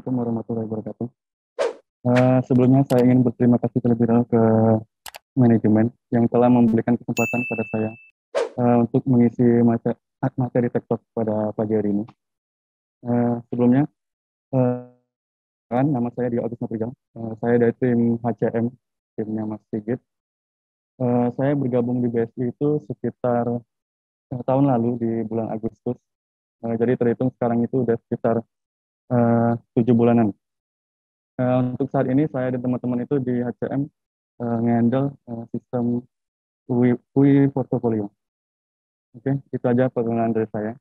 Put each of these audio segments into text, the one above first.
Assalamualaikum warahmatullahi wabarakatuh. Sebelumnya saya ingin berterima kasih terlebih dahulu ke manajemen yang telah memberikan kesempatan pada saya untuk mengisi materi TikTok pada pagi hari ini. Sebelumnya, uh, nama saya Dio Agus Noprijal. Saya dari tim HCM, timnya Mas Sigit. Saya bergabung di BSI itu sekitar tahun lalu di bulan Agustus. Jadi terhitung sekarang itu udah sekitar 7 bulanan. Untuk saat ini saya dan teman-teman itu di HCM nge-handle sistem UI portfolio. Oke, itu aja perkenalan dari saya.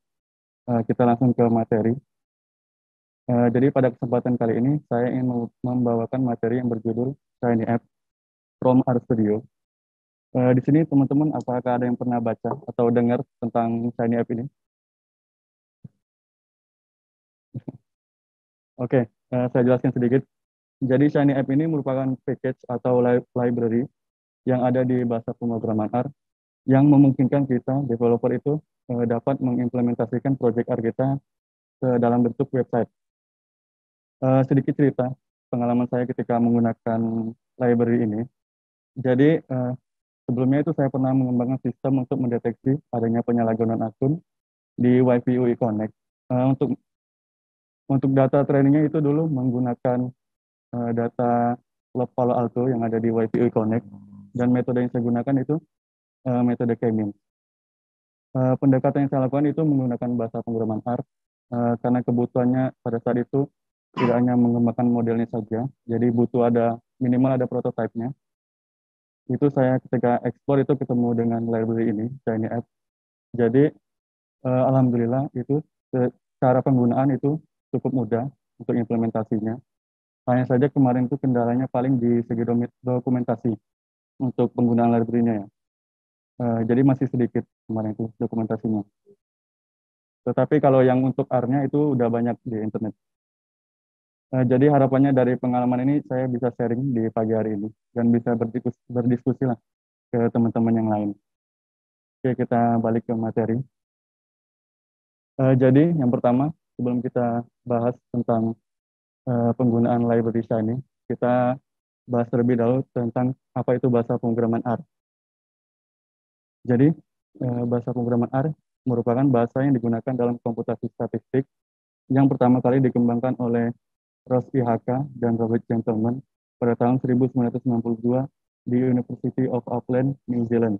Kita langsung ke materi. Jadi pada kesempatan kali ini saya ingin membawakan materi yang berjudul Shiny App from RStudio. Di sini teman-teman apakah ada yang pernah baca atau dengar tentang Shiny App ini? Oke, saya jelaskan sedikit. Jadi Shiny App ini merupakan package atau library yang ada di bahasa pemrograman R yang memungkinkan kita, developer itu, dapat mengimplementasikan project R kita ke dalam bentuk website. Sedikit cerita pengalaman saya ketika menggunakan library ini. Jadi sebelumnya itu saya pernah mengembangkan sistem untuk mendeteksi adanya penyalahgunaan akun di Wi-Fi UI Connect. Untuk data trainingnya itu dulu menggunakan data Log Palo Alto yang ada di Wi-Fi UI Connect, dan metode yang saya gunakan itu metode K-means. Pendekatan yang saya lakukan itu menggunakan bahasa pemrograman R karena kebutuhannya pada saat itu tidak hanya mengembangkan modelnya saja, jadi butuh minimal ada prototipenya. Itu saya ketika explore itu ketemu dengan library ini, Shiny App. Jadi alhamdulillah itu cara penggunaan itu cukup mudah untuk implementasinya. Hanya saja kemarin itu kendalanya paling di segi dokumentasi untuk penggunaan library-nya ya. Jadi masih sedikit kemarin itu dokumentasinya. Tetapi kalau yang untuk R-nya itu udah banyak di internet. Jadi harapannya dari pengalaman ini saya bisa sharing di pagi hari ini dan bisa berdiskusi lah ke teman-teman yang lain. Oke, kita balik ke materi. Jadi yang pertama, sebelum kita bahas tentang penggunaan library Shiny, kita bahas terlebih dahulu tentang apa itu bahasa pemrograman R. Jadi bahasa pemrograman R merupakan bahasa yang digunakan dalam komputasi statistik yang pertama kali dikembangkan oleh Ross IHK dan Robert Gentleman pada tahun 1992 di University of Auckland, New Zealand.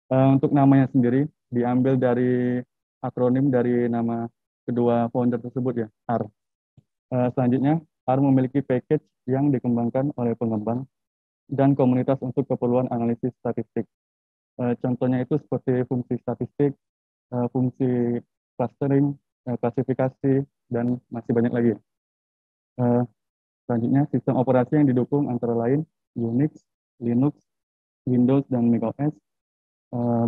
Untuk namanya sendiri diambil dari akronim dari nama kedua founder tersebut ya, R. Selanjutnya, R memiliki package yang dikembangkan oleh pengembang dan komunitas untuk keperluan analisis statistik. Contohnya itu seperti fungsi statistik, fungsi clustering, klasifikasi, dan masih banyak lagi. Selanjutnya, sistem operasi yang didukung antara lain Unix, Linux, Windows, dan macOS,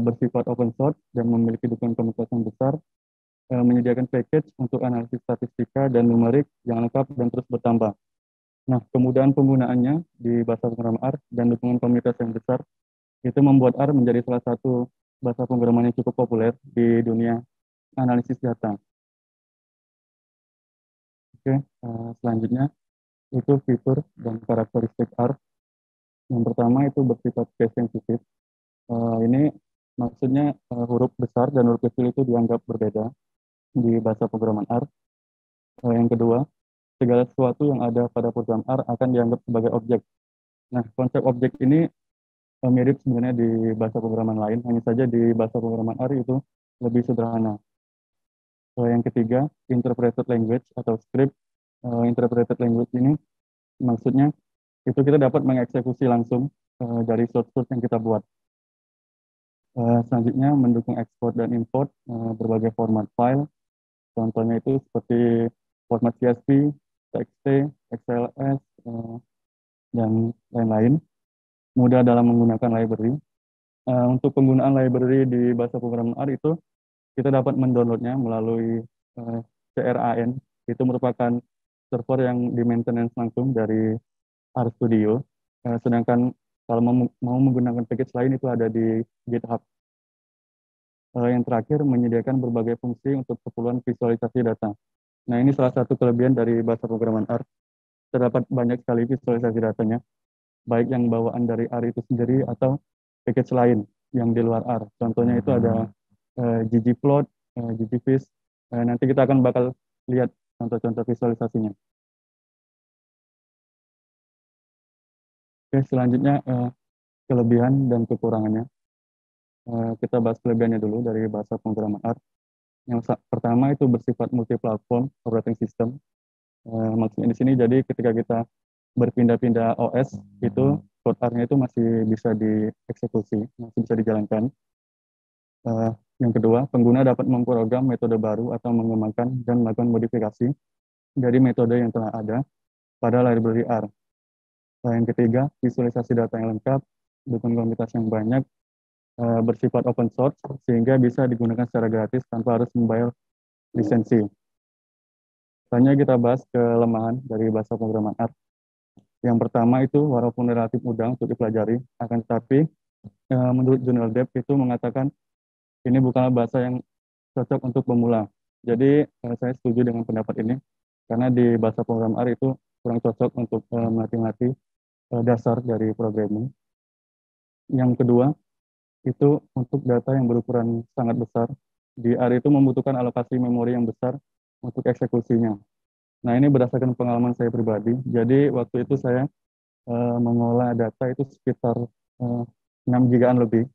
bersifat open source dan memiliki dukungan komunitas yang besar, menyediakan package untuk analisis statistika dan numerik yang lengkap dan terus bertambah. Nah, kemudahan penggunaannya di bahasa pemrograman R dan dukungan komunitas yang besar, itu membuat R menjadi salah satu bahasa pemrograman yang cukup populer di dunia analisis data. Oke, selanjutnya itu fitur dan karakteristik R. Yang pertama itu bersifat case sensitif. Ini maksudnya huruf besar dan huruf kecil itu dianggap berbeda di bahasa pemrograman R. Yang kedua, segala sesuatu yang ada pada program R akan dianggap sebagai objek. Nah, konsep objek ini mirip sebenarnya di bahasa pemrograman lain, hanya saja di bahasa pemrograman R itu lebih sederhana. Yang ketiga, interpreted language atau script. Interpreted language ini maksudnya itu kita dapat mengeksekusi langsung dari source yang kita buat. Selanjutnya, mendukung ekspor dan import berbagai format file. Contohnya itu seperti format CSV, TXT, XLS, dan lain-lain. Mudah dalam menggunakan library. Untuk penggunaan library di bahasa pemrograman R itu, kita dapat mendownloadnya melalui CRAN. Itu merupakan server yang di-maintenance langsung dari RStudio. Sedangkan kalau mau menggunakan package lain itu ada di GitHub. Yang terakhir, menyediakan berbagai fungsi untuk keperluan visualisasi data. Nah, ini salah satu kelebihan dari bahasa pemrograman R. Terdapat banyak sekali visualisasi datanya, baik yang bawaan dari R itu sendiri atau package lain yang di luar R. Contohnya itu ada ggplot, ggvis. Nanti kita akan bakal lihat contoh-contoh visualisasinya. Oke, selanjutnya kelebihan dan kekurangannya. Kita bahas kelebihannya dulu dari bahasa pemrograman R. Yang pertama itu bersifat multi-platform operating system. Maksudnya di sini jadi ketika kita berpindah-pindah OS itu code R-nya itu masih bisa dieksekusi, masih bisa dijalankan. Yang kedua, pengguna dapat memprogram metode baru atau mengembangkan dan melakukan modifikasi dari metode yang telah ada pada library R. Yang ketiga, visualisasi data yang lengkap, dukung komunitas yang banyak, bersifat open source, sehingga bisa digunakan secara gratis tanpa harus membayar lisensi. Selanjutnya kita bahas kelemahan dari bahasa pemrograman R. Yang pertama itu, walaupun relatif mudah untuk dipelajari, akan tetapi menurut Junior Dev itu mengatakan ini bukanlah bahasa yang cocok untuk pemula. Jadi saya setuju dengan pendapat ini, karena di bahasa pemrograman R itu kurang cocok untuk melatih-latih dasar dari programming. Yang kedua, itu untuk data yang berukuran sangat besar. Di R itu membutuhkan alokasi memori yang besar untuk eksekusinya. Nah, ini berdasarkan pengalaman saya pribadi. Jadi, waktu itu saya mengolah data itu sekitar 6 gigaan lebih.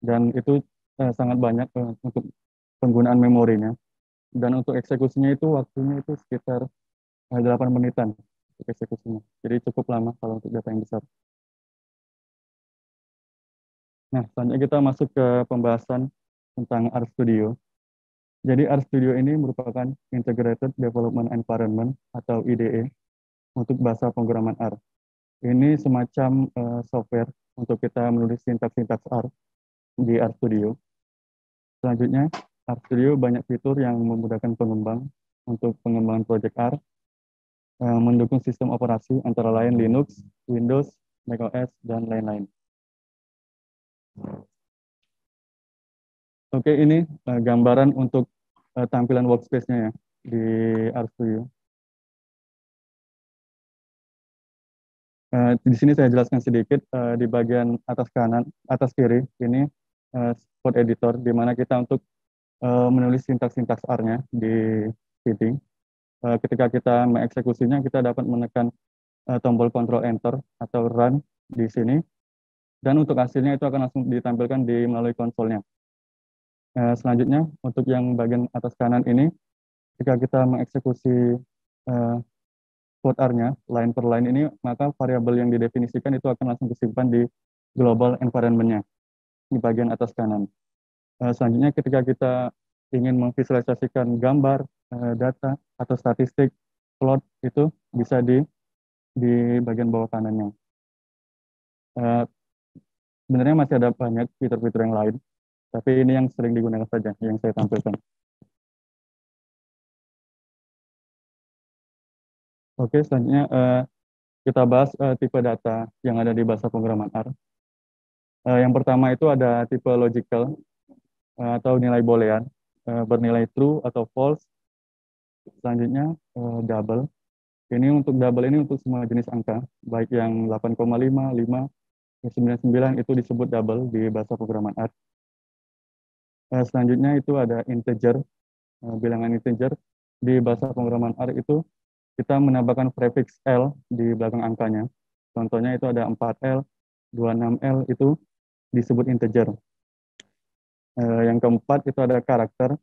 Dan itu sangat banyak untuk penggunaan memorinya. Dan untuk eksekusinya itu waktunya itu sekitar 8 menitan untuk eksekusinya. Jadi cukup lama kalau untuk data yang besar. Nah, selanjutnya kita masuk ke pembahasan tentang RStudio. Jadi RStudio ini merupakan Integrated Development Environment atau IDE untuk bahasa pemrograman R. Ini semacam software untuk kita menulis sintaks-sintaks R di RStudio. Selanjutnya, RStudio banyak fitur yang memudahkan pengembang untuk pengembangan proyek R, mendukung sistem operasi antara lain Linux, Windows, macOS, dan lain-lain. Oke, ini gambaran untuk tampilan workspace-nya ya di RStudio. Di sini saya jelaskan sedikit di bagian atas kanan, atas kiri ini code editor di mana kita untuk menulis sintaks-sintaks R-nya di sini. Ketika kita mengeksekusinya, kita dapat menekan tombol Ctrl Enter atau Run di sini, dan untuk hasilnya itu akan langsung ditampilkan di melalui konsolnya. Selanjutnya, untuk yang bagian atas kanan ini, ketika kita mengeksekusi code R-nya, line per line ini, maka variabel yang didefinisikan itu akan langsung disimpan di global environment-nya di bagian atas kanan. Selanjutnya, ketika kita ingin memvisualisasikan gambar, data, atau statistik, plot, itu bisa di bagian bawah kanannya. Sebenarnya masih ada banyak fitur-fitur yang lain, tapi ini yang sering digunakan saja, yang saya tampilkan. Oke, selanjutnya kita bahas tipe data yang ada di bahasa pemrograman R. Yang pertama itu ada tipe logical atau nilai boolean, bernilai true atau false. Selanjutnya double. Ini untuk double ini untuk semua jenis angka, baik yang 8,5, 5, 99 itu disebut double di bahasa pemrograman R. Selanjutnya itu ada integer, bilangan integer. Di bahasa pemrograman R itu kita menambahkan prefix L di belakang angkanya. Contohnya itu ada 4L, 26L itu disebut integer. Yang keempat itu ada karakter.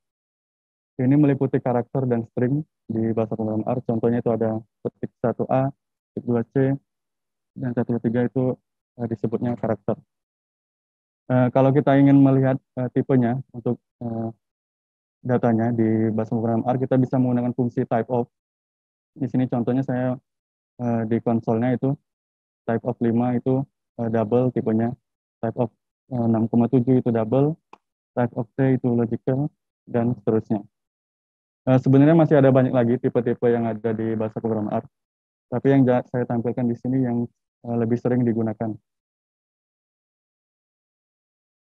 Ini meliputi karakter dan string di bahasa pemrograman R. Contohnya itu ada petik 1A, petik 2C, dan 123 itu disebutnya karakter. Kalau kita ingin melihat tipenya untuk datanya di bahasa pemrograman R, kita bisa menggunakan fungsi type of. Di sini contohnya saya di konsolnya itu type of 5 itu double tipenya, type of 6,7 itu double, type of T itu logical, dan seterusnya. Sebenarnya masih ada banyak lagi tipe-tipe yang ada di bahasa pemrograman R, tapi yang saya tampilkan di sini yang lebih sering digunakan.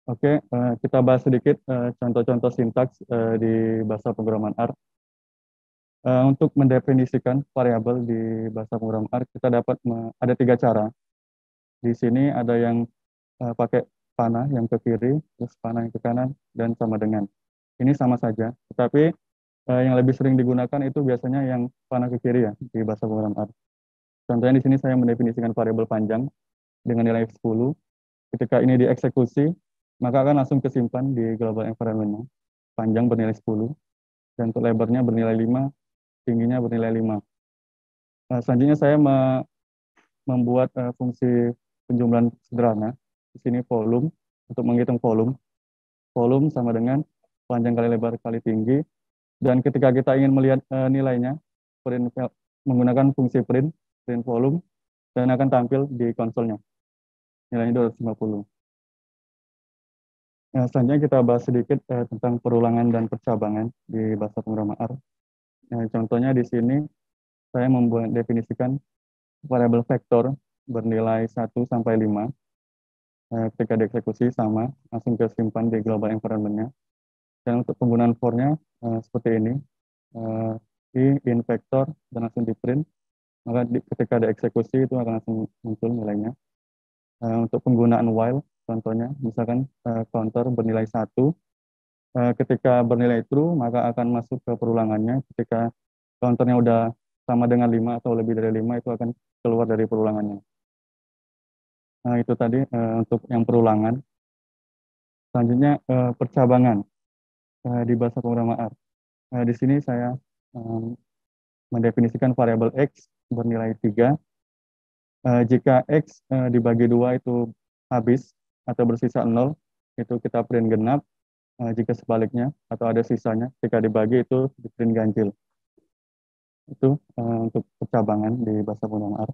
Oke, kita bahas sedikit contoh-contoh sintaks di bahasa pemrograman R. Untuk mendefinisikan variabel di bahasa pemrograman R, kita dapat ada 3 cara. Di sini ada yang pakai panah yang ke kiri, terus panah yang ke kanan, dan sama dengan. Ini sama saja, tetapi yang lebih sering digunakan itu biasanya yang panah ke kiri ya di bahasa pemrograman R. Contohnya di sini saya mendefinisikan variabel panjang dengan nilai 10. Ketika ini dieksekusi, maka akan langsung kesimpan di global environment-nya. Panjang bernilai 10, dan untuk lebarnya bernilai 5, tingginya bernilai 5. Selanjutnya saya membuat fungsi penjumlahan sederhana. Di sini volume, untuk menghitung volume. Volume sama dengan panjang kali lebar kali tinggi. Dan ketika kita ingin melihat nilainya, menggunakan fungsi print volume, dan akan tampil di konsolnya. Nilainya 250. Selanjutnya kita bahas sedikit tentang perulangan dan percabangan di bahasa pemrograman R. Contohnya di sini saya definisikan variabel vektor bernilai 1 sampai 5. Ketika dieksekusi sama, langsung kesimpan di global environment-nya. Dan untuk penggunaan for-nya seperti ini. In vektor dan langsung di print, maka ketika dieksekusi itu akan langsung muncul nilainya. Untuk penggunaan while, contohnya misalkan counter bernilai 1, ketika bernilai true maka akan masuk ke perulangannya. Ketika counternya udah sama dengan 5 atau lebih dari 5, itu akan keluar dari perulangannya. Nah, itu tadi untuk yang perulangan. Selanjutnya percabangan di bahasa pemrograman R. Di sini saya mendefinisikan variabel X bernilai 3. Jika X dibagi 2 itu habis atau bersisa 0, itu kita print genap. Jika sebaliknya atau ada sisanya, jika dibagi itu di print ganjil. Itu untuk percabangan di bahasa pemrograman R.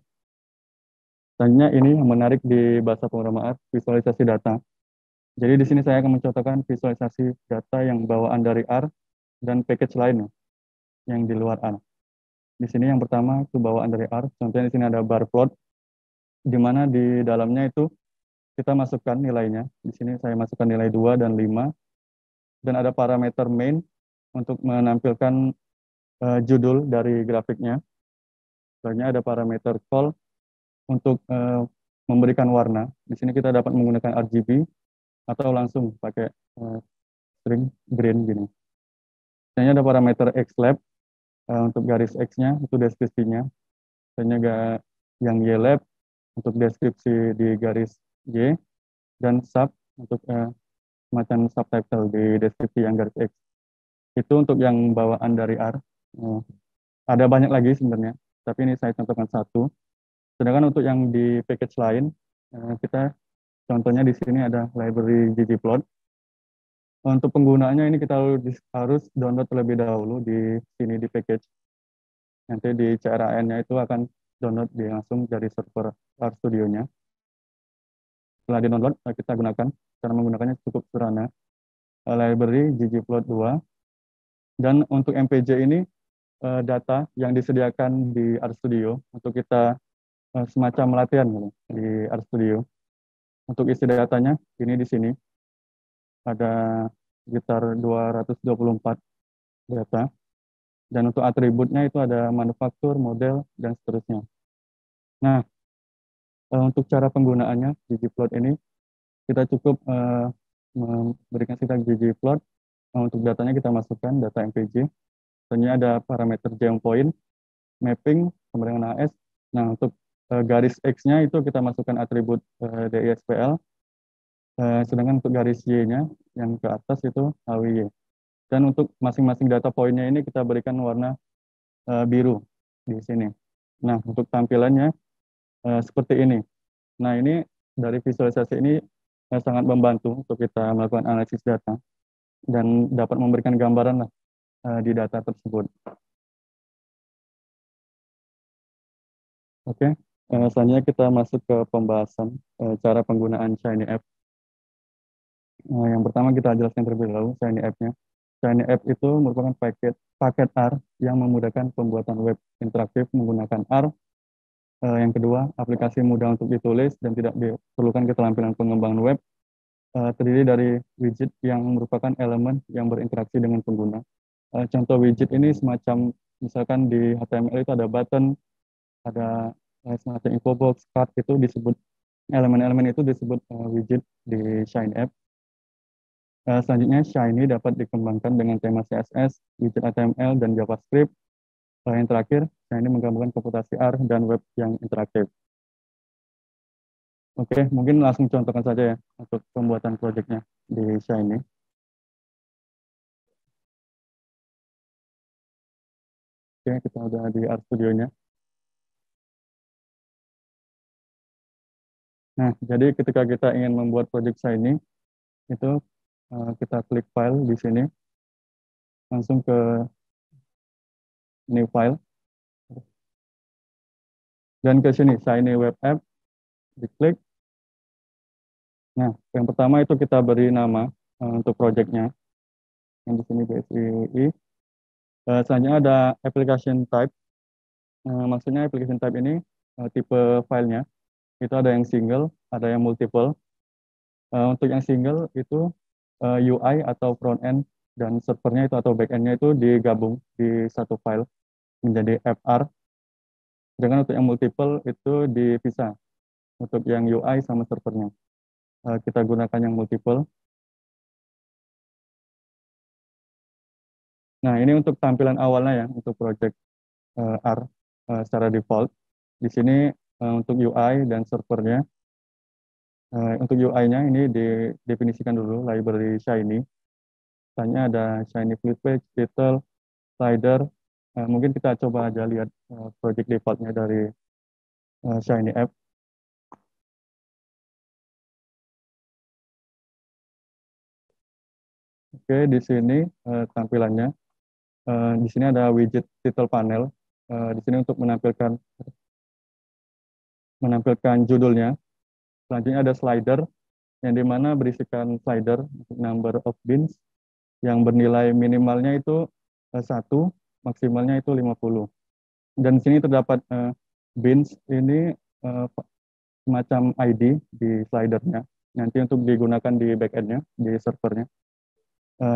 Selanjutnya ini yang menarik di bahasa pemrograman R, visualisasi data. Jadi di sini saya akan mencontohkan visualisasi data yang bawaan dari R dan package lainnya yang di luar R. Di sini yang pertama itu bawaan dari R. Contohnya di sini ada bar plot, di mana di dalamnya itu kita masukkan nilainya. Di sini saya masukkan nilai 2 dan 5. Dan ada parameter main untuk menampilkan judul dari grafiknya. Selanjutnya ada parameter call untuk memberikan warna. Di sini kita dapat menggunakan RGB atau langsung pakai string green gini. Selanjutnya ada parameter xlab untuk garis X-nya, itu deskripsinya. Selanjutnya yang ylab untuk deskripsi di garis Y, dan sub untuk semacam subtitle di deskripsi yang garis X. Itu untuk yang bawaan dari R. Ada banyak lagi sebenarnya, tapi ini saya contohkan satu. Sedangkan untuk yang di package lain, kita contohnya di sini ada library ggplot. Untuk penggunaannya ini kita harus download terlebih dahulu di sini di package. Nanti di CRAN-nya itu akan download langsung dari server RStudio-nya. Setelah di-download, kita gunakan. Cara menggunakannya cukup sederhana. Library ggplot2. Dan untuk MPJ ini, data yang disediakan di RStudio untuk kita semacam latihan gitu, di RStudio. Untuk isi datanya, ini di sini. Ada sekitar 224 data. Dan untuk atributnya itu ada manufaktur, model, dan seterusnya. Nah, untuk cara penggunaannya, ggplot ini, kita cukup memberikan sintak ggplot. Untuk datanya kita masukkan data MPJ. Selanjutnya ada parameter jump point, mapping, sama dengan AS. Nah, untuk garis X-nya itu kita masukkan atribut DISPL. Sedangkan untuk garis Y-nya yang ke atas itu HWY. Dan untuk masing-masing data point-nya ini kita berikan warna biru di sini. Nah, untuk tampilannya seperti ini. Nah, ini dari visualisasi ini sangat membantu untuk kita melakukan analisis data dan dapat memberikan gambaran di data tersebut. Oke, selanjutnya kita masuk ke pembahasan cara penggunaan Shiny App. Yang pertama kita jelaskan terlebih dahulu Shiny App-nya. Shiny App itu merupakan paket R yang memudahkan pembuatan web interaktif menggunakan R. Yang kedua, aplikasi mudah untuk ditulis dan tidak diperlukan keterampilan pengembangan web. Terdiri dari widget yang merupakan elemen yang berinteraksi dengan pengguna. Contoh widget ini semacam Misalkan di HTML itu ada button, ada semacam info box, card, itu disebut elemen-elemen itu disebut widget di Shiny App. Selanjutnya Shiny dapat dikembangkan dengan tema CSS, widget HTML, dan JavaScript. Yang terakhir, Shiny menggabungkan komputasi R dan web yang interaktif. Oke, mungkin langsung contohkan saja ya untuk pembuatan proyeknya di Shiny. Oke, kita udah di R Studio-nya. Nah, jadi ketika kita ingin membuat proyek Shiny, itu kita klik file di sini, langsung ke new file, dan ke sini, Shiny Web App, diklik. Nah, yang pertama itu kita beri nama untuk proyeknya, yang di sini BSII. Selanjutnya ada application type. Maksudnya application type ini tipe filenya, itu ada yang single, ada yang multiple. Untuk yang single itu UI atau front end dan servernya itu atau back endnya itu digabung di satu file menjadi FR. Sedangkan untuk yang multiple itu dipisah untuk yang UI sama servernya. Kita gunakan yang multiple. Nah, ini untuk tampilan awalnya ya untuk project R secara default. Di sini untuk UI dan servernya. Untuk UI-nya ini didefinisikan dulu library Shiny. Misalnya ada Shiny Flip Page, Title, Slider. Mungkin kita coba aja lihat project defaultnya dari Shiny App. Oke, di sini tampilannya. Di sini ada widget title panel. Di sini untuk menampilkan judulnya. Selanjutnya ada slider, yang dimana berisikan slider untuk number of bins, yang bernilai minimalnya itu 1, maksimalnya itu 50. Dan di sini terdapat bins ini semacam ID di slidernya. Nanti untuk digunakan di backend-nya, di servernya.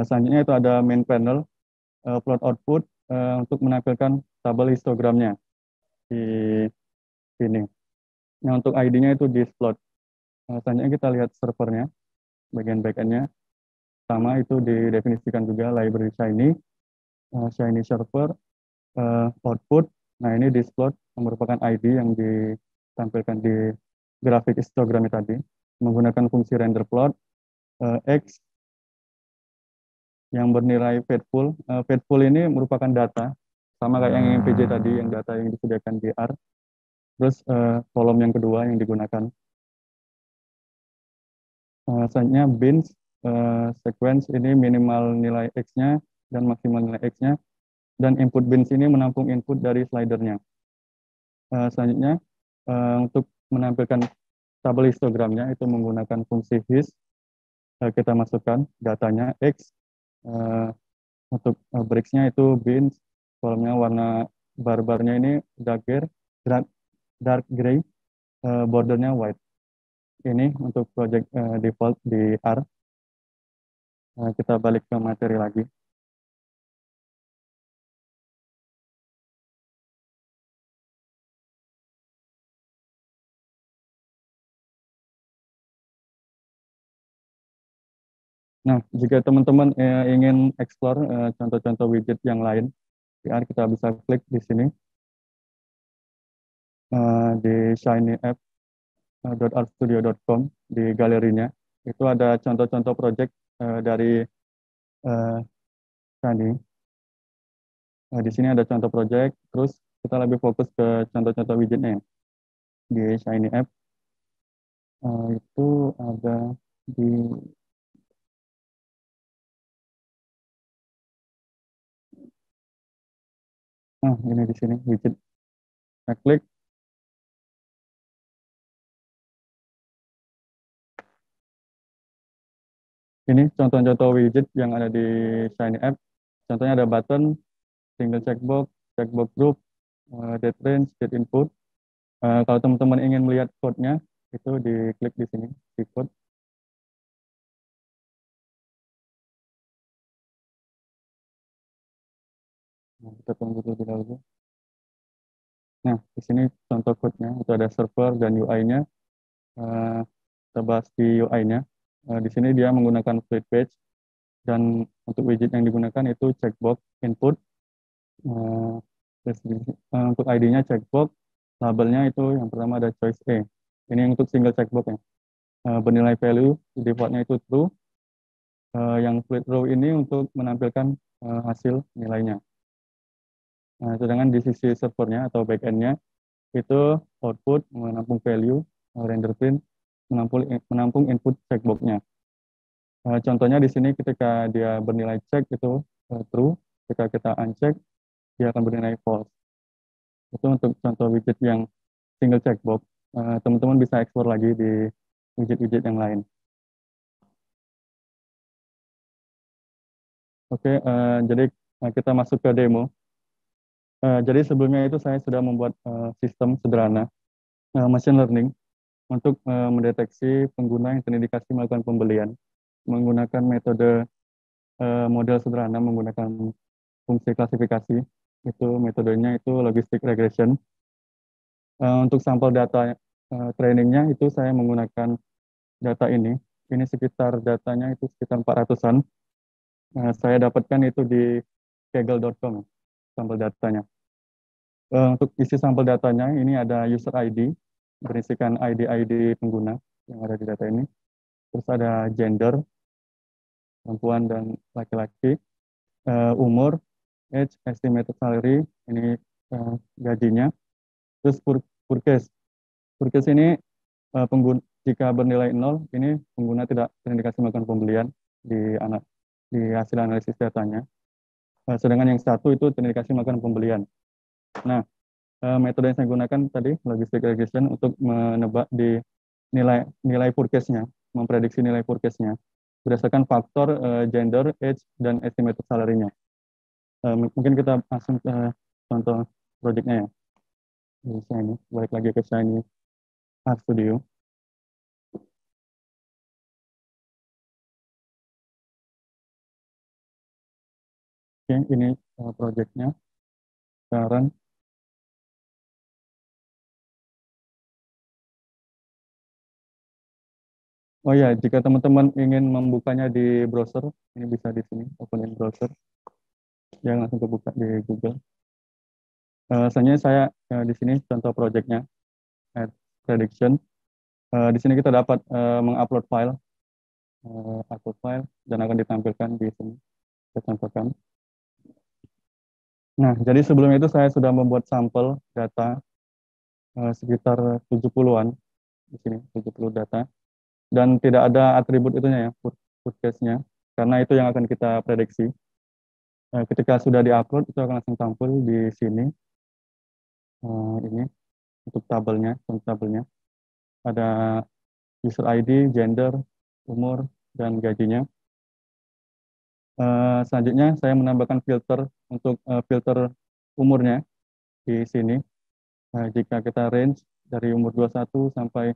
Selanjutnya itu ada main panel, plot output untuk menampilkan tabel histogramnya di sini. Nah, untuk ID-nya itu di slot. Selanjutnya kita lihat servernya, bagian backend-nya. Sama itu didefinisikan juga library Shiny, Shiny server, output. Nah, ini di slot yang merupakan ID yang ditampilkan di grafik histogram tadi, menggunakan fungsi render plot, X yang bernilai faithful. Faithful ini merupakan data, sama kayak yang MPJ tadi, yang data yang disediakan di R. Terus kolom yang kedua yang digunakan. Selanjutnya bins, sequence ini minimal nilai X-nya dan maksimal nilai X-nya. Dan input bins ini menampung input dari slidernya. Selanjutnya, untuk menampilkan tabel histogramnya itu menggunakan fungsi hist. Kita masukkan datanya X. Untuk bricks-nya itu bins, kolomnya warna barbarnya ini dark gray, bordernya white. Ini untuk project default di R. Kita balik ke materi lagi. Nah, jika teman-teman ingin explore contoh-contoh widget yang lain, VR kita bisa klik di sini di shiny.app.artstudio.com di galerinya. Itu ada contoh-contoh project dari uh, Shiny. Di sini ada contoh project, terus kita lebih fokus ke contoh-contoh widgetnya ya. Di Shiny App itu ada di ini di sini widget. Kita klik. Ini contoh-contoh widget yang ada di Shiny App. Contohnya ada button, single checkbox, checkbox group, date range, date input. Kalau teman-teman ingin melihat code-nya, itu diklik di sini, di code. Nah, kita tunggu terlebih dahulu. Nah, di sini contoh code-nya, itu ada server dan UI-nya. Kita bahas di UI-nya. Di sini dia menggunakan fluid page, dan untuk widget yang digunakan itu checkbox input. Eh, untuk ID-nya checkbox, labelnya itu yang pertama ada choice A. Ini untuk single checkbox ya. Bernilai value, defaultnya itu true. Yang fluid row ini untuk menampilkan hasil nilainya. Sedangkan di sisi servernya atau backend-nya itu output menampung value, render print menampung input checkbox-nya. Contohnya di sini ketika dia bernilai check itu true, ketika kita uncheck dia akan bernilai false. Itu untuk contoh widget yang single checkbox. Teman-teman bisa explore lagi di widget-widget yang lain. Oke, jadi kita masuk ke demo. Jadi sebelumnya itu saya sudah membuat sistem sederhana machine learning untuk mendeteksi pengguna yang terindikasi melakukan pembelian menggunakan metode model sederhana menggunakan fungsi klasifikasi. Itu metodenya itu logistic regression. Untuk sampel data trainingnya itu saya menggunakan data ini. Ini sekitar datanya itu sekitar 400-an. Saya dapatkan itu di kaggle.com sampel datanya. Untuk isi sampel datanya ini ada user ID berisikan ID-ID pengguna yang ada di data ini. Terus ada gender, perempuan dan laki-laki, umur, age, estimated salary, ini gajinya. Terus purchase. Purchase ini pengguna jika bernilai 0, ini pengguna tidak terindikasi melakukan pembelian di anak di hasil analisis datanya. Sedangkan yang satu itu terindikasi melakukan pembelian. Nah, metode yang saya gunakan tadi logistic regression untuk menebak di nilai purchase-nya, memprediksi nilai purchase-nya berdasarkan faktor gender, age, dan estimated salary-nya. Mungkin kita langsung ke contoh project-nya ya. Di Shiny, balik lagi ke Shiny Art Studio. Oke, ini project-nya sekarang. Oh ya, jika teman-teman ingin membukanya di browser, ini bisa di sini, open in browser. Jangan langsung kebuka di Google. Selanjutnya saya di sini contoh project-nya, Ad Prediction. Di sini kita dapat mengupload file, dan akan ditampilkan di sini. Saya contohkan. Nah, jadi sebelum itu saya sudah membuat sampel data sekitar 70-an di sini, 70 data. Dan tidak ada atribut itunya ya, purchase-nya, karena itu yang akan kita prediksi. Ketika sudah diupload, itu akan langsung tampil di sini. Ini untuk tabelnya, tabelnya. Ada user ID, gender, umur, dan gajinya. Selanjutnya saya menambahkan filter untuk filter umurnya di sini. Jika kita range dari umur 21 sampai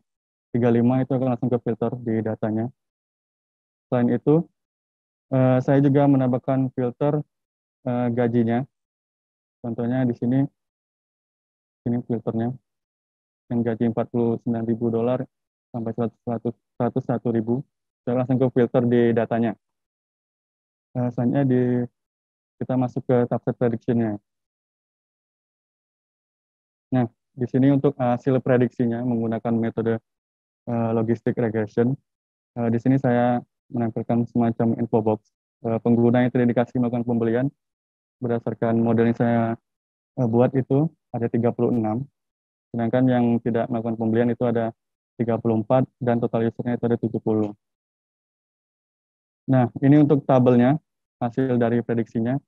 35 itu akan langsung ke filter di datanya. Selain itu, saya juga menambahkan filter gajinya. Contohnya di sini, ini filternya yang gaji $49.000 sampai 101.000. Saya langsung ke filter di datanya. Selanjutnya kita masuk ke subset prediction-nya. Nah, di sini untuk hasil prediksinya menggunakan metode logistic regression. Di sini saya menampilkan semacam info box. Pengguna yang terindikasi melakukan pembelian berdasarkan model yang saya buat itu ada 36, sedangkan yang tidak melakukan pembelian itu ada 34, dan total usernya itu ada 70. Nah, ini untuk tabelnya, hasil dari prediksinya.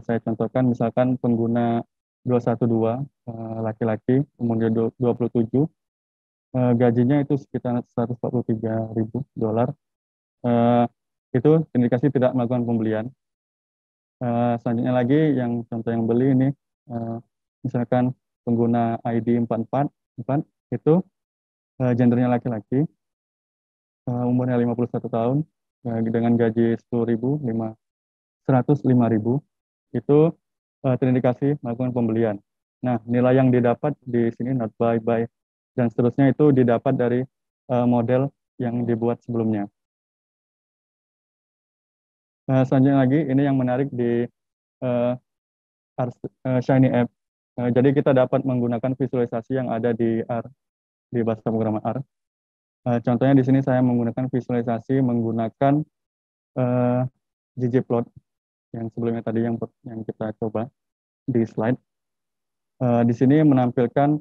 Saya contohkan misalkan pengguna 212, laki-laki, umurnya 27, gajinya itu sekitar $143.000. Itu indikasi tidak melakukan pembelian. Selanjutnya lagi yang contoh yang beli ini, misalkan pengguna ID 444 itu gendernya laki-laki, umurnya 51 tahun, dengan gaji 105.000, itu terindikasi melakukan pembelian. Nah, nilai yang didapat di sini not buy, dan seterusnya itu didapat dari model yang dibuat sebelumnya. Selanjutnya lagi, ini yang menarik di uh, Shiny App. Jadi kita dapat menggunakan visualisasi yang ada di R, di bahasa pemrograman R. Contohnya di sini saya menggunakan visualisasi menggunakan ggplot yang sebelumnya tadi yang kita coba di slide. Di sini menampilkan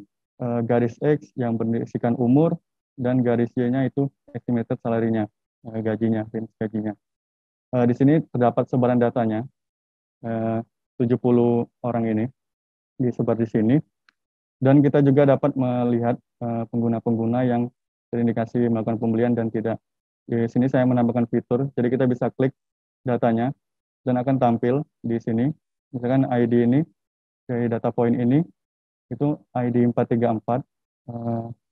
garis X yang berisikan umur dan garis Y-nya itu estimated salary-nya, gajinya, range gajinya. Di sini terdapat sebaran datanya, 70 orang ini disebar di sini. Dan kita juga dapat melihat pengguna-pengguna yang terindikasi melakukan pembelian dan tidak. Di sini saya menambahkan fitur, jadi kita bisa klik datanya dan akan tampil di sini. Misalkan ID ini, dari data point ini, itu ID 434,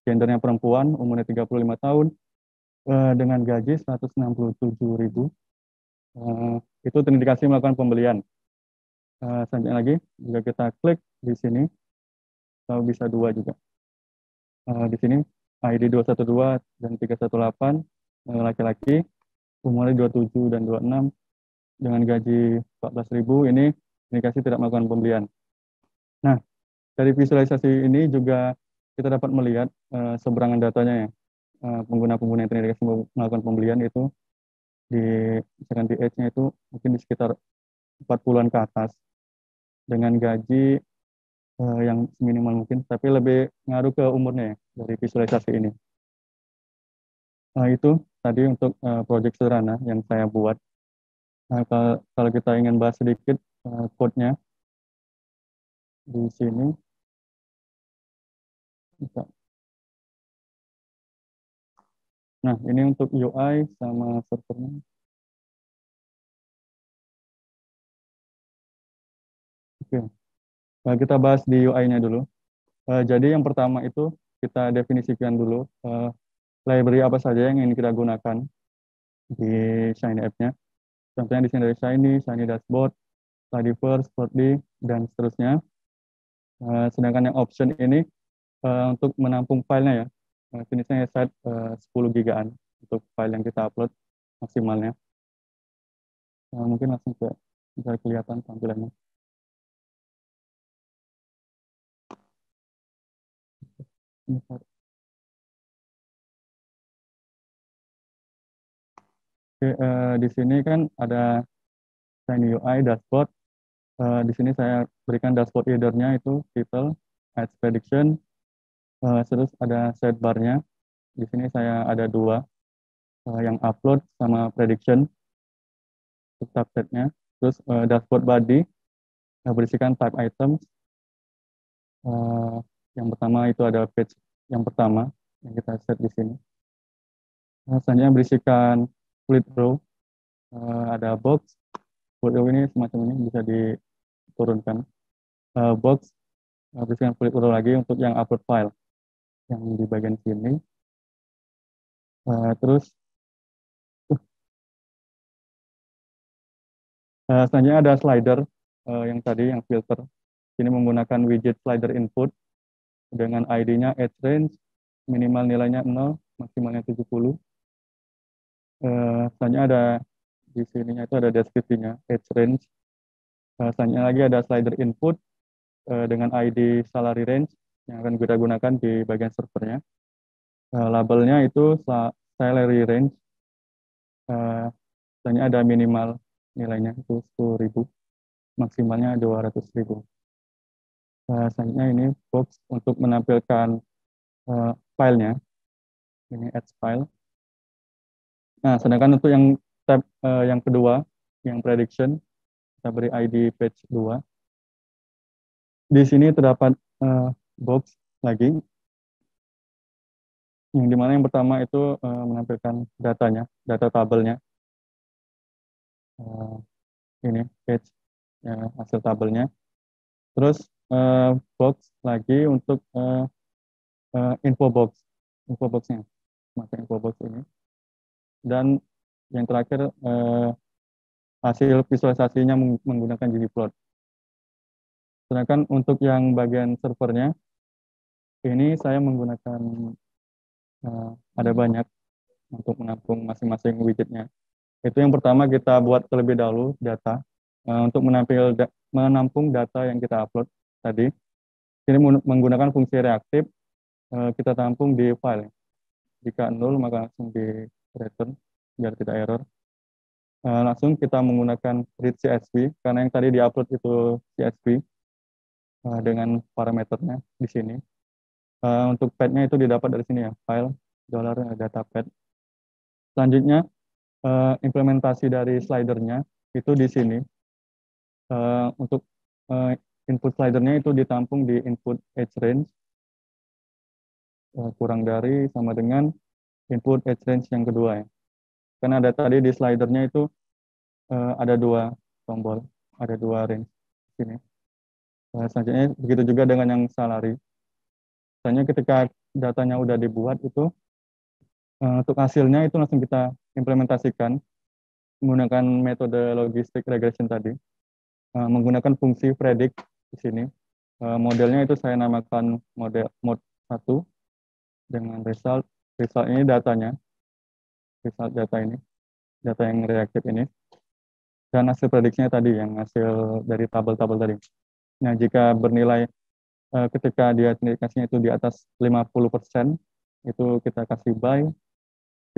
gendernya perempuan, umurnya 35 tahun, dengan gaji 167.000. Itu terindikasi melakukan pembelian. Selanjutnya lagi, jika kita klik di sini, atau bisa dua juga. Di sini ID 212 dan 318, laki-laki, umurnya 27 dan 26, dengan gaji 14.000, ini indikasi tidak melakukan pembelian. Nah, dari visualisasi ini juga kita dapat melihat seberangan datanya ya. Pengguna-pengguna yang terindikasi melakukan pembelian itu di misalkan di age-nya itu mungkin di sekitar 40-an ke atas dengan gaji yang minimal mungkin, tapi lebih ngaruh ke umurnya ya, dari visualisasi ini. Itu tadi untuk proyek sederhana yang saya buat. Nah, kalau kita ingin bahas sedikit code-nya di sini, bisa. Nah, ini untuk UI sama servernya. Oke, kita bahas di UI-nya dulu. Jadi yang pertama itu kita definisikan dulu library apa saja yang ingin kita gunakan di Shiny App-nya. Contohnya di sini dari Shiny, Shiny Dashboard, Tidyverse, Plotly, dan seterusnya. Sedangkan yang option ini untuk menampung filenya ya. Sini saya set 10 gigaan untuk file yang kita upload maksimalnya. Mungkin langsung ke bisa kelihatan tampilannya. Oke, di sini kan ada Shiny UI dashboard. Di sini saya berikan dashboard header-nya itu title, ads prediction, terus ada sidebar-nya. Di sini saya ada dua, yang upload sama prediction untuk subset-nya. Terus dashboard body berisikan type items. Yang pertama itu ada page yang pertama yang kita set di sini. Selanjutnya berisikan split row, ada box. Split row ini semacam ini bisa diturunkan. Box berisikan split row lagi untuk yang upload file yang di bagian sini. Terus selanjutnya ada slider yang tadi yang filter. Ini menggunakan widget slider input dengan ID-nya age range, minimal nilainya 0, maksimalnya 70. Selanjutnya ada di sininya itu ada deskripsinya, age range. Selanjutnya lagi ada slider input dengan ID salary range yang akan kita gunakan di bagian servernya. Labelnya itu salary range. Selanjutnya ada minimal nilainya itu 10.000, maksimalnya 200.000. Selanjutnya ini box untuk menampilkan filenya, ini add file. Nah, sedangkan untuk yang tab yang kedua, yang prediction, kita beri ID page 2. Di sini terdapat box lagi, yang dimana yang pertama itu menampilkan datanya, data tabelnya. Ini page hasil tabelnya. Terus box lagi untuk info boxnya, maka info box ini. Dan yang terakhir hasil visualisasinya menggunakan ggplot. Sedangkan untuk yang bagian servernya, ini saya menggunakan ada banyak untuk menampung masing-masing widgetnya. Itu yang pertama kita buat terlebih dahulu data untuk menampung data yang kita upload tadi. Ini menggunakan fungsi reaktif, kita tampung di file. Jika nol maka langsung di return biar tidak error. Langsung kita menggunakan read CSV karena yang tadi diupload itu CSV dengan parameternya di sini. Untuk path-nya itu didapat dari sini ya, file $data-path. Selanjutnya implementasi dari slidernya itu di sini. Untuk input slidernya itu ditampung di input age range kurang dari sama dengan input age range yang kedua ya. Karena ada tadi di slidernya itu ada dua tombol, ada dua range di sini. Selanjutnya begitu juga dengan yang salary. Misalnya ketika datanya udah dibuat itu untuk hasilnya itu langsung kita implementasikan menggunakan metode logistic regression tadi, menggunakan fungsi predict di sini. Modelnya itu saya namakan mode 1 dengan result ini datanya, result data ini, data yang reaktif ini, dan hasil prediksinya tadi yang hasil dari tabel-tabel tadi. Nah, jika bernilai ketika dia indikasinya itu di atas 50%, itu kita kasih buy.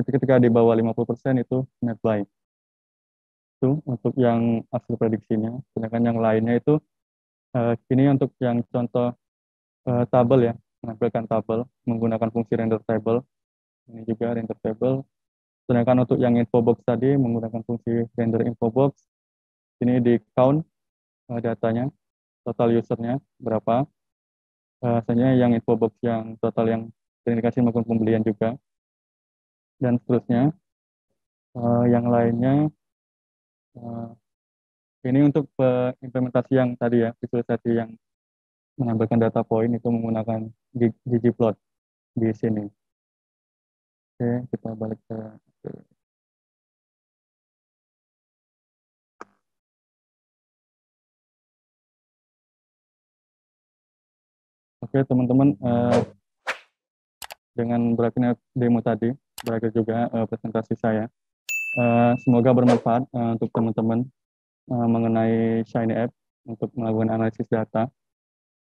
Ketika di bawah 50% itu net buy. Itu untuk yang hasil prediksinya. Sedangkan yang lainnya itu ini untuk yang contoh tabel ya, menampilkan tabel menggunakan fungsi render table. Ini juga render table. Sedangkan untuk yang info box tadi menggunakan fungsi render info box. Ini di count datanya, total usernya berapa. Misalnya yang info box yang total yang terindikasi maupun pembelian juga. Dan seterusnya. Yang lainnya, ini untuk implementasi yang tadi ya, visualisasi yang menambahkan data point itu menggunakan ggplot di sini. Oke, kita balik ke Oke, teman-teman, dengan berakhirnya demo tadi, berakhir juga presentasi saya. Semoga bermanfaat untuk teman-teman mengenai Shiny App untuk melakukan analisis data.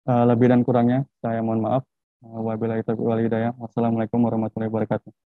Lebih dan kurangnya, saya mohon maaf. Wabillahi taufiq wal hidayah. Wassalamualaikum warahmatullahi wabarakatuh.